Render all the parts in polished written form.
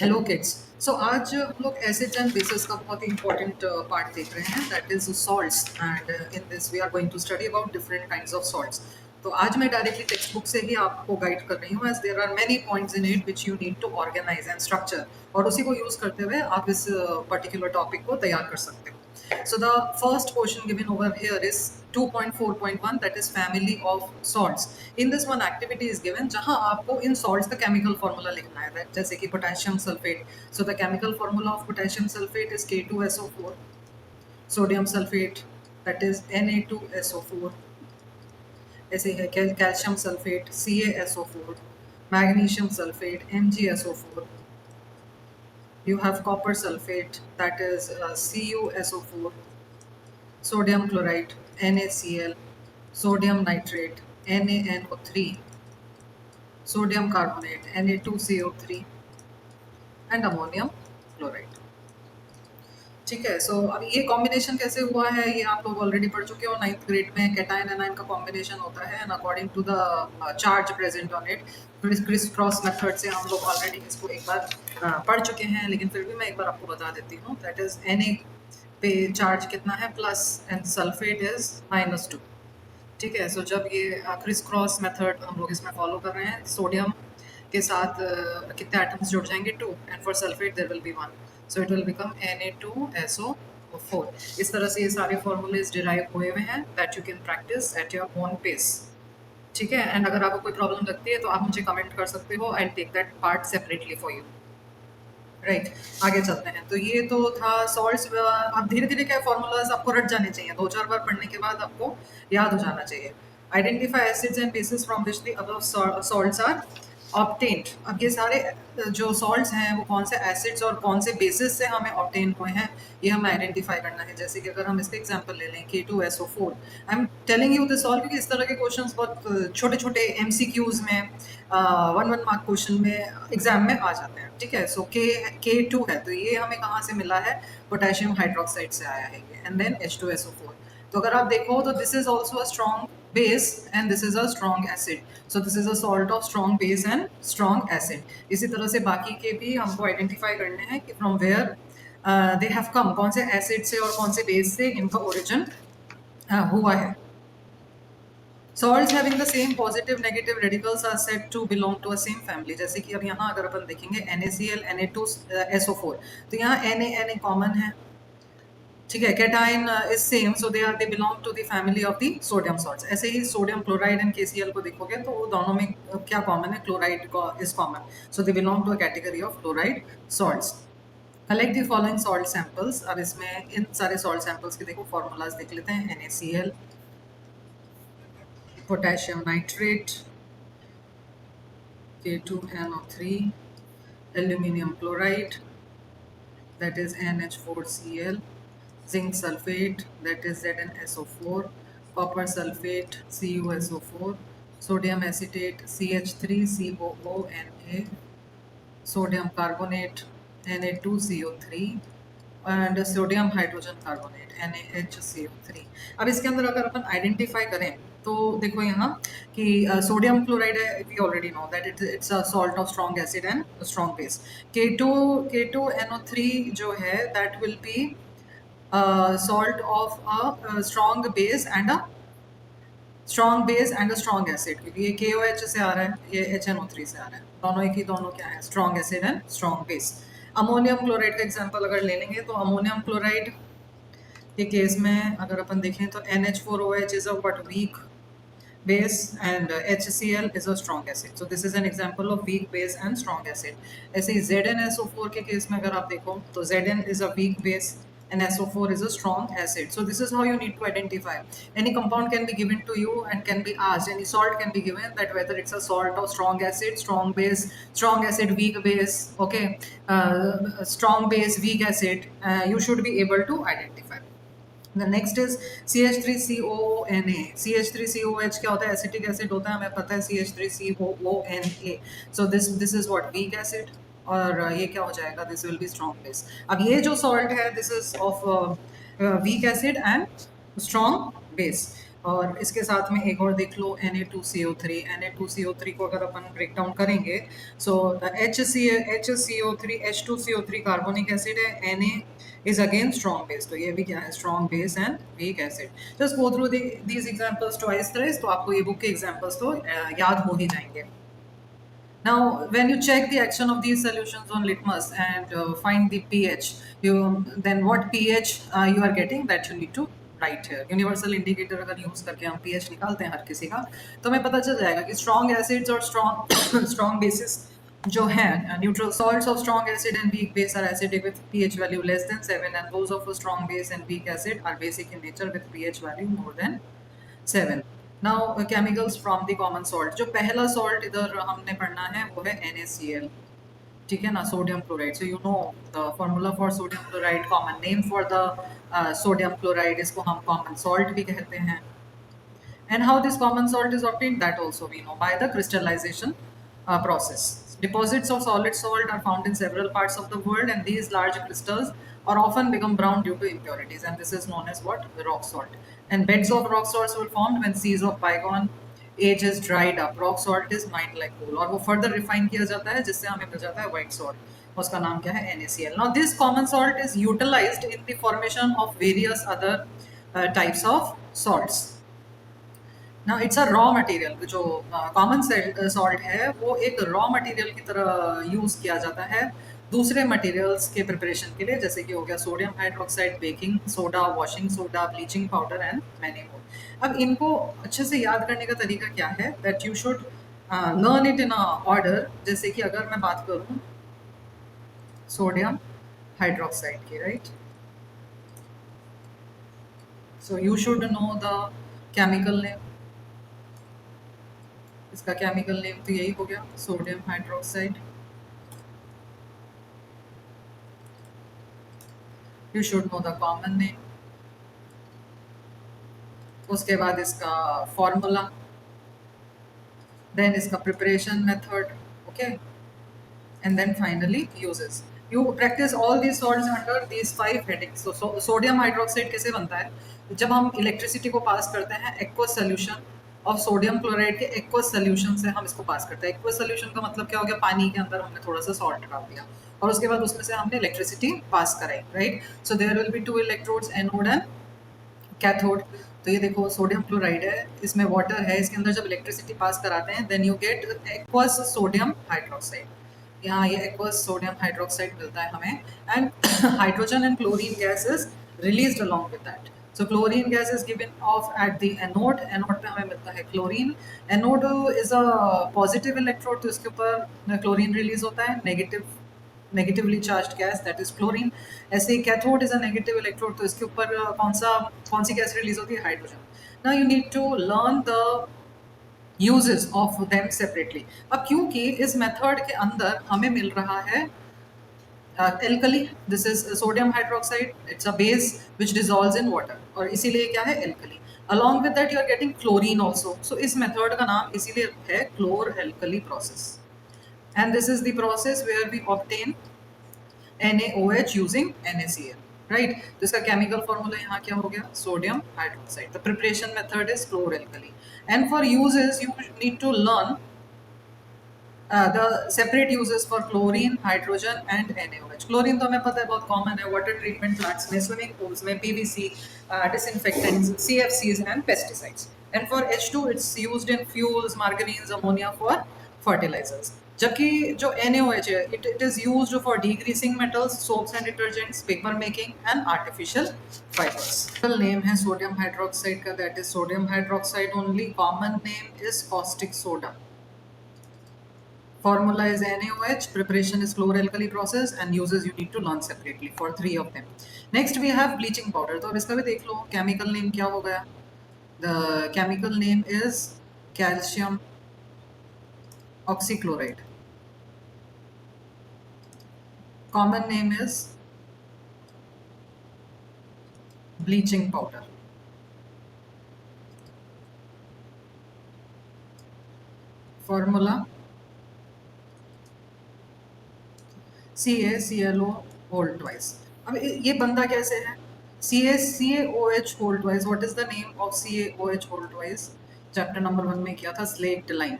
Hello kids. सो आज हम लोग एसिड्स एंड बेसिस का बहुत ही इंपॉर्टेंट पार्ट देख रहे हैं, that is salts. And in this we are going to study about different kinds of salts. तो आज मैं डायरेक्टली टेक्स्ट बुक से ही आपको गाइड कर रही हूँ, as there are many points in it which you need to organise and structure, और उसी को यूज करते हुए आप इस पर्टिकुलर टॉपिक को तैयार कर सकते हो। So the first portion given over here is 2.4.1, that is family of salts. In this one activity is given जहाँ आपको इन salts का chemical formula लिखना है, जैसे कि potassium sulfate. So the chemical formula of potassium sulfate is K2SO4. Sodium sulfate, that is Na2SO4. ऐसे है calcium sulfate CaSO4. Magnesium sulfate MgSO4. You have copper sulfate, that is CuSO4. Sodium chloride NaCl, sodium nitrate NaNO3, sodium carbonate Na2CO3 and ammonium chloride. ठीक है। सो अब ये combination कैसे हुआ है ये आप लोग ऑलरेडी पढ़ चुके हो 9th ग्रेड में। कैटायन एनायन का कॉम्बिनेशन होता है, and according to the charge present on it, criss cross method से हम लोग ऑलरेडी इसको एक बार पढ़ चुके हैं, लेकिन फिर भी मैं एक बार आपको बता देती हूँ। दैट इज Na पे चार्ज कितना है प्लस, एंड सल्फेट इज -2। ठीक है। सो जब ये क्रिस क्रॉस मेथड हम लोग इसमें फॉलो कर रहे हैं, सोडियम के साथ कितने एटम्स जुड़ जाएंगे 2, and for sulphate there will be 1, so it will become Na2SO4। इस तरह से ये सारे फॉर्मूलेज डिराइव हुए हुए हैं, that you can practise at your own pace. ठीक है। एंड अगर आपको कोई प्रॉब्लम लगती है तो आप मुझे कमेंट कर सकते हो, I take that part separately for you. Right, आगे चलते हैं। तो ये तो था सॉल्ट्स। अब धीरे धीरे क्या फॉर्मूलाज आपको रट जाने चाहिए, 2-4 बार पढ़ने के बाद आपको याद हो जाना चाहिए। Identify acids and bases from which the above salts are obtained. अब ये सारे जो सॉल्ट्स हैं वो कौन से एसिड्स और कौन से बेसिस से हमें ऑब्टेन हुए हैं, ये हमें आइडेंटिफाई करना है। जैसे कि अगर हम इसका एग्जांपल ले लें K2SO4, I am telling you this all क्योंकि इस तरह के क्वेश्चंस बहुत छोटे छोटे MCQs में 1-1 मार्क क्वेश्चन में एग्जाम में आ जाते हैं। ठीक है। सो K2 है, तो ये हमें कहाँ से मिला है, पोटेशियम हाइड्रोक्साइड से आया है ये, एंड देन H2SO4। तो अगर आप देखो तो this is also a strong base and this is a strong acid, so this is a salt of strong base and strong acid. इसी तरह से बाकी के भी हमको आइडेंटिफाई करने हैं कि from where they have come, कौन से एसिड से और कौन से बेस से इनका ओरिजिन हुआ है। Salts having the same positive negative radicals are said to belong to a same family. जैसे कि अब यहाँ अगर अपन देखेंगे NaCl Na2SO4, तो यहाँ Na कॉमन है। ठीक है। Cation is same, so they belong to the family of the sodium salts. ऐसे ही सोडियम क्लोराइड एंड KCl को देखोगे तो वो दोनों में क्या कॉमन है, chloride is common, so they belong to a category of chloride salts. Collect the following salt samples. अब इसमें इन सारे सॉल्ट सैंपल्स के देखो फॉर्मूलाज देख लेते हैं। NaCl, potassium nitrate, K2NO3, aluminium chloride, that is NH4Cl, zinc sulfate, that is ZnSO4, copper sulfate, CuSO4, sodium acetate, CH3COONA, sodium carbonate, Na2CO3, and sodium hydrogen carbonate NaHCO3। अब इसके अंदर अगर अपन identify करें तो देखो यहाँ कि सोडियम क्लोराइड है, we already know that it's a salt of strong acid and strong base. K2NO3 जो है that will be salt of a strong base and a strong acid, क्योंकि ये KOH से आ रहा है, ये HNO3 से आ रहा है, दोनों एक ही, दोनों क्या है, strong acid and strong base. Ammonium chloride का एग्जांपल अगर ले लेंगे तो अमोनियम क्लोराइड के केस में अगर अपन देखें तो NH4OH is a what, weak base, and HCl is a strong acid. So this is an example of weak base and strong acid. ऐसे ही ZnSO4 के केस में अगर आप देखो तो Zn is a weak base and SO4 is a strong acid. So this is how you need to identify. Any compound can be given to you and can be asked, any salt can be given, that whether it's a salt of strong acid, strong base, strong acid, weak base, okay, strong base, weak acid, you should be able to identify. The next is CH3COONA. CH3COH क्या होता है, acetic acid होता है, हमें पता है CH3COONA. So this is what, weak acid, और ये क्या हो जाएगा, this will be strong base. अब ये जो salt है, this is of weak acid and strong base. और इसके साथ में एक और देख लो Na2CO3। Na2CO3 को अगर अपन ब्रेक डाउन करेंगे, so the HCO3 H2CO3 carbonic acid है, Na is again strong base, तो ये भी क्या है, strong base and weak acid. Just go through these examples twice thrice, तो आपको ये बुक के एग्जांपल्स तो याद हो ही जाएंगे। Now, when you check the action of these solutions on litmus and find the pH, then what pH you are getting, that you need to write here. Universal indicator अगर use करके हम pH निकालते हैं हर किसी का, तो हमें पता चल जाएगा कि strong acids और strong bases जो हैं, neutral salts of strong acid and weak base are acidic with pH value less than 7, and those of a strong base and weak acid are basic in nature with pH value more than 7. Now chemicals from the common salt. जो पहला salt इधर हमने पढ़ना है वो है NaCl, ठीक है ना, sodium chloride. So you know the formula for sodium chloride, common name for the sodium chloride, इसको हम कॉमन सॉल्ट भी कहते हैं। And how this common salt is obtained, that also we know by the crystallization process. Deposits of solid salt are found in several parts of the world, and these large crystals are often become brown due to impurities, and this is known as what? The rock salt. And beds of rock salts were formed when seas of bygone age is dried up. Rock salt is mined like coal, और वो further refine किया जाता है जिससे हमें मिल जाता है white salt. उसका नाम क्या है? NaCl. Now this common salt is utilized in the formation of various other types of salts. ना इट्स अ रॉ मटेरियल। जो कॉमन सॉल्ट है वो एक रॉ मटेरियल की तरह यूज़ किया जाता है दूसरे मटेरियल्स के प्रिपरेशन के लिए, जैसे कि हो गया sodium hydroxide, baking soda, washing soda, bleaching powder and many more. अब इनको अच्छे से याद करने का तरीका क्या है, that you should learn it in a order. जैसे कि अगर मैं बात करूँ सोडियम हाइड्रोक्साइड की, right, so you should know the chemical name. इसका केमिकल नेम तो यही हो गया, sodium hydroxide. You should know the common name. उसके बाद इसका फॉर्मूला, देन इसका preparation method, okay, and then finally uses. You practise all these salts under these 5 headings. तो सोडियम हाइड्रोक्साइड कैसे बनता है, जब हम इलेक्ट्रिसिटी को पास करते हैं aqueous solution of sodium chloride के एक्वस सोल्यूशन से हम इसको पास करते हैं। एक्वस सोल्यूशन का मतलब क्या हो गया, पानी के अंदर हमने थोड़ा सा सॉल्ट डाल दिया और उसके बाद उसमें से हमने इलेक्ट्रिसिटी पास कराई, right. So there will be 2 electrodes, anode and cathode. तो ये देखो सोडियम क्लोराइड है, इसमें वाटर है, इसके अंदर जब इलेक्ट्रिसिटी पास कराते हैं then you get aqueous sodium hydroxide. यहाँ ये एक्वस सोडियम हाइड्रोक्साइड मिलता है हमें, and hydrogen and chlorine gas is released along with that. So chlorine gas is given off at the anode. Anode पे हमें मिलता है chlorine. Anode is a positive electrode, तो इसके ऊपर क्लोरीन रिलीज होता है, negatively charged gas, that is chlorine. ऐसे ही cathode is a negative electrode, तो इसके ऊपर कौन सी गैस रिलीज होती है, hydrogen. Now you need to learn the uses of them separately. अब क्योंकि इस मेथड के अंदर हमें मिल रहा है alkali, this is sodium hydroxide, it's a base which dissolves in water, और इसीलिए क्या है, alkali। along with that you are getting chlorine also, so इस मेथड का नाम इसीलिए है chlor alkali process, and this is the process where we obtain NaOH using NaCl, right। तो इसका केमिकल फॉर्मूला यहाँ क्या हो गया, sodium hydroxide. The preparation method is chlor alkali, and for uses you need to learn the separate uses for chlorine, hydrogen and NaOH। Chlorine तो हमें पता है बहुत कॉमन है, वाटर ट्रीटमेंट प्लांट्स में, स्विमिंग पूल्स में, PVC, disinfectants, CFCs and pesticides। and for H2 it's used in fuels, margarines, ammonia for fertilizers। जबकि जो NaOH है it is used for degreasing metals, soaps and detergents, paper making and artificial fibers। name है sodium hydroxide का, that is sodium hydroxide only। common name is caustic soda। Formula is NaOH, preparation is chlor-alkali process, and uses you need to learn separately for 3 of them। Next we have bleaching powder। तो अब इसका भी देख लो, chemical name क्या हो गया, the chemical name is calcium oxychloride। common name is bleaching powder। formula CaClO whole twice। अब ये बनता कैसे है, CaOH whole twice. What is the name of CaOH whole twice? Chapter number 1 में किया था, स्लेक्ड लाइम.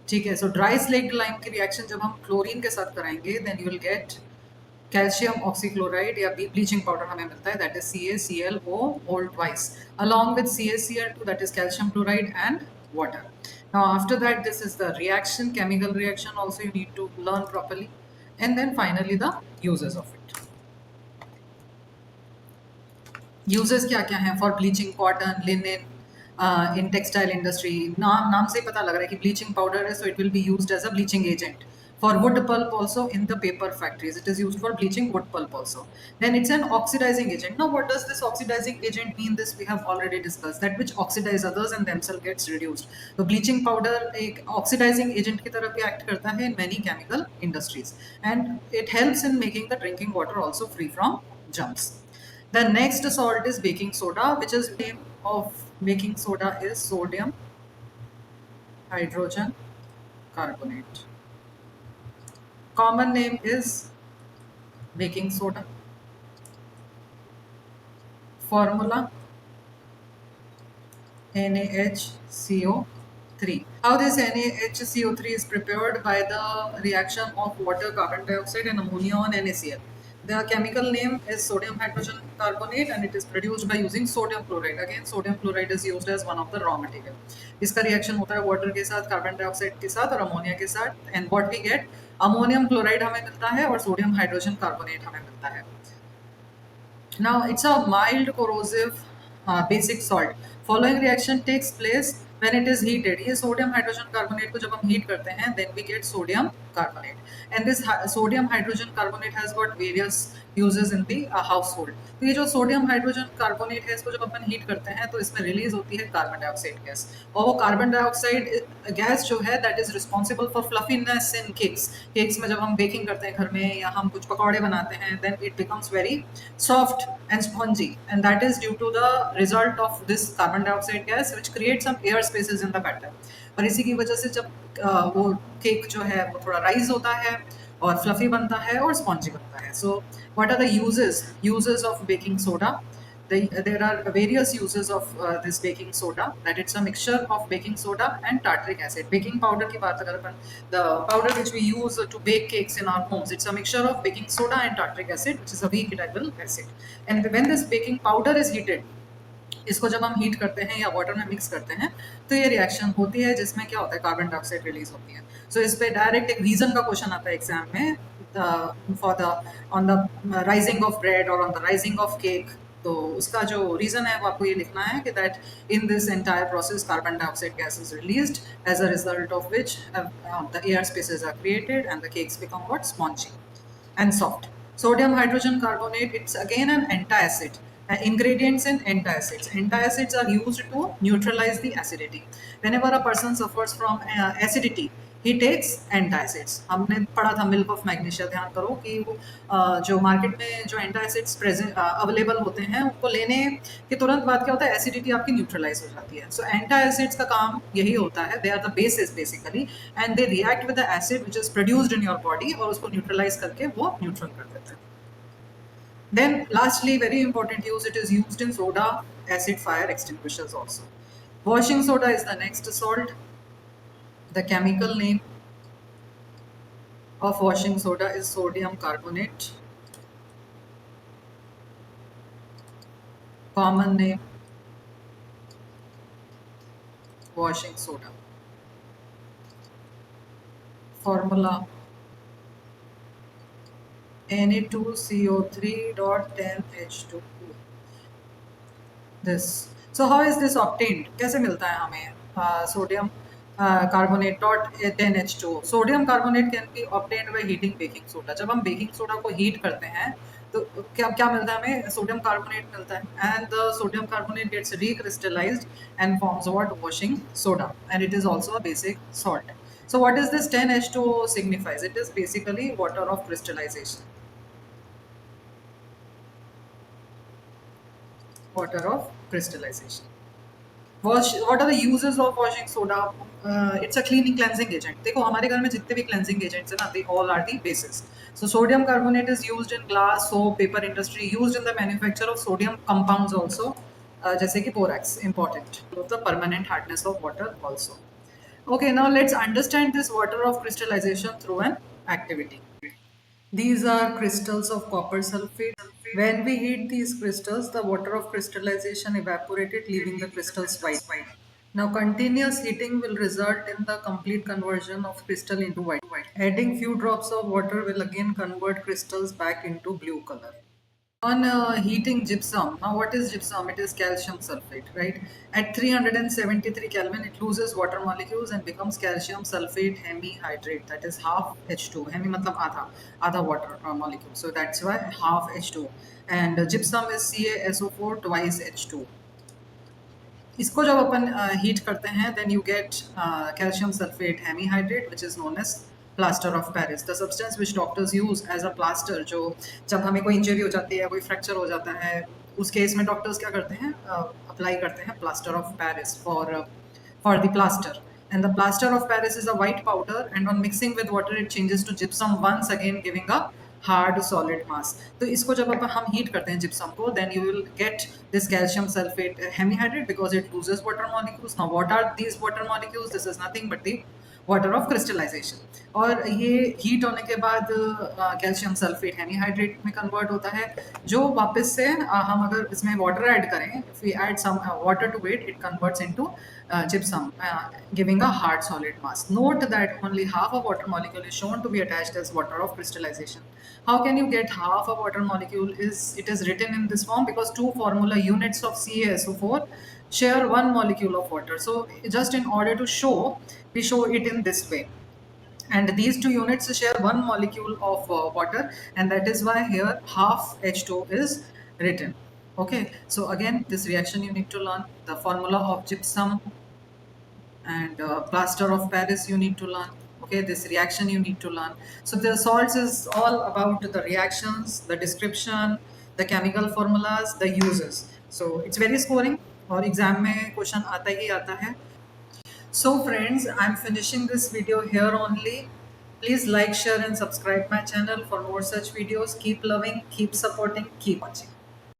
ठीक है, सो ड्राई स्लेक्ड लाइम की रिएक्शन जब हम क्लोरीन के साथ कराएंगे then you will get calcium oxychloride या ब्लीचिंग पाउडर हमें मिलता है, that is CaClO whole twice along with CaCl2, that is calcium chloride and water. Now after that, this is the reaction, chemical reaction also you need to learn properly, and then finally the uses of it. Uses क्या क्या हैं for bleaching cotton, linen, in textile industry. नाम से ही पता लग रहा है कि ब्लीचिंग पाउडर है, so it will be used as a bleaching agent. For wood pulp also in the paper factories, it is used for bleaching wood pulp also. Then it's an oxidizing agent. Now what does this oxidizing agent mean? This we have already discussed, that which oxidize others and themselves gets reduced. So bleaching powder एक oxidizing agent की तरह भी act करता है in many chemical industries, and it helps in making the drinking water also free from germs. The next salt is baking soda, which is name of baking soda is sodium hydrogen carbonate. Common name is baking soda. Formula NaHCO3. How this NaHCO3 is prepared? By the reaction of water, carbon dioxide and ammonia on NaCl. The chemical name is sodium hydrogen carbonate and it is produced by using sodium chloride. Again, sodium chloride is used as one of the raw material. इसका reaction होता है water के साथ, carbon dioxide के साथ और ammonia के साथ, and what we get, ammonium chloride हमें मिलता है और sodium hydrogen carbonate हमें मिलता है. Now it's a mild corrosive basic salt. Following reaction takes place when it is heated. ये sodium hydrogen carbonate को जब हम heat करते हैं then we get sodium carbonate. And this sodium hydrogen carbonate has got various uses in the household. तो ये जो sodium hydrogen carbonate है इसको जब अपन heat करते हैं तो इसमें release होती है carbon dioxide gas. और वो carbon dioxide gas जो है that is responsible for fluffiness in cakes. Cakes में जब हम baking करते हैं घर में या हम कुछ पकौड़े बनाते हैं then it becomes very soft and spongy, and that is due to the result of this carbon dioxide gas which creates some air spaces in the batter. और इसी की वजह से जब वो केक जो है वो थोड़ा राइज होता है और फ्लफी बनता है और स्पॉन्जी बनता है. So what are the uses of baking soda? There are various uses of this baking soda, that it's a mixture of baking soda and tartaric acid. Baking powder की बात अगर अपन, the powder which we use to bake cakes in our homes, it's a mixture of baking soda and tartaric acid, which is a weak edible acid. And when this baking powder is heated, इसको जब हम heat करते हैं या water में mix करते हैं तो ये रिएक्शन होती है जिसमें क्या होता है, कार्बन डाइऑक्साइड रिलीज होती है. सो इस पे डायरेक्ट एक रीजन का क्वेश्चन आता है एग्जाम में, for the on the rising of bread और on the rising of cake. तो उसका जो रीजन है वो आपको ये लिखना है कि that in this entire process carbon dioxide gas is released as a result of which the air spaces are created and the cakes become what, spongy and soft. Sodium hydrogen carbonate, it's again an antacid. Ingredients in antacids. Antacids are used to neutralize the acidity. Whenever a person suffers from acidity, he takes antacids. हमने पढ़ा था milk of magnesia, ध्यान करो कि वो जो market में जो एंटासिड्स प्रेजेंट अवेलेबल होते हैं उनको लेने के तुरंत बाद क्या होता है, एसिडिटी आपकी न्यूट्रलाइज हो जाती है. सो एंटासिड्स का काम यही होता है, they are the bases basically, and they react with the acid which is produced in your body और उसको न्यूट्रलाइज करके वो न्यूट्रल कर देते हैं. Then lastly, very important use, it is used in soda acid fire extinguishers also. Washing soda is the next salt. The chemical name of washing soda is sodium carbonate. Common name, washing soda. Formula Na2CO3.10H2O. This. So how is this obtained? कैसे मिलता है हमें sodium carbonate dot 10H2O? Sodium carbonate can be obtained by heating baking soda. जब हम baking soda को heat करते हैं तो क्या क्या मिलता है हमें, सोडियम कार्बोनेट मिलता है, and the sodium carbonate gets recrystallized and forms what, washing soda, and it is also a basic salt. So what is this 10H2O signifies? It is basically water of crystallization. Water of crystallization. What are the uses of washing soda? It's a cleaning cleansing agent. देखो हमारे घर में जितने भी cleansing agents हैं ना, they all are the bases. So sodium carbonate is used in glass, soap, paper industry, used in the manufacture of sodium compounds also, जैसे कि borax, important. The permanent hardness of water also. Okay, now let's understand this water of crystallization through an activity. These are crystals of copper sulfate. When we heat these crystals, the water of crystallization evaporated, leaving the crystals white. Now, continuous heating will result in the complete conversion of crystal into white. Adding few drops of water will again convert crystals back into blue color. On heating gypsum, now what is gypsum? It is calcium sulfate, right? At 373 Kelvin, it loses water molecules and becomes calcium sulfate hemihydrate. That is half H2. Hemi matlab आधा water molecule. So that's why half H2. And gypsum is CaSO4 twice H2. इसको जब अपन heat करते हैं then you get calcium sulphate hemihydrate which is known as plaster of Paris. The substance which doctors use as a plaster. जो जब हमें कोई injury हो जाती है, कोई फ्रैक्चर हो जाता है, उस केस में डॉक्टर्स क्या करते हैं? अप्लाई करते हैं plaster of Paris for the plaster. And the plaster of Paris is a white powder, and on mixing with water, it changes to gypsum once again, giving a hard solid mass. तो इसको जब हम heat करते हैं gypsum को, then you will get this calcium sulfate hemihydrate because it loses water molecules. Now, what are these water molecules? This is nothing but the water of crystallization. और ये heat होने के बाद कैल्शियम सल्फेट हेमीहाइड्रेट में convert होता है, जो वापस से हम अगर इसमें वाटर ऐड करें, if we add some water to it, it converts into gypsum, giving a hard solid mass. Note that only half a water molecule is shown to be attached as water of crystallization. How can you get half a water molecule? It is written in this form because two formula units of CaSO4 share one molecule of water. So just in order to show, we show it in this way. And these two units share one molecule of water, and that is why here half H2 is written. Okay, so again, this reaction you need to learn. The formula of gypsum and plaster of Paris you need to learn. Okay, this reaction you need to learn. So the salts is all about the reactions, the description, the chemical formulas, the uses. So it's very scoring, और exam में question आता ही आता है. So friends, I'm finishing this video here only. Please like, share and subscribe my channel for more such videos. Keep loving, keep supporting, keep watching.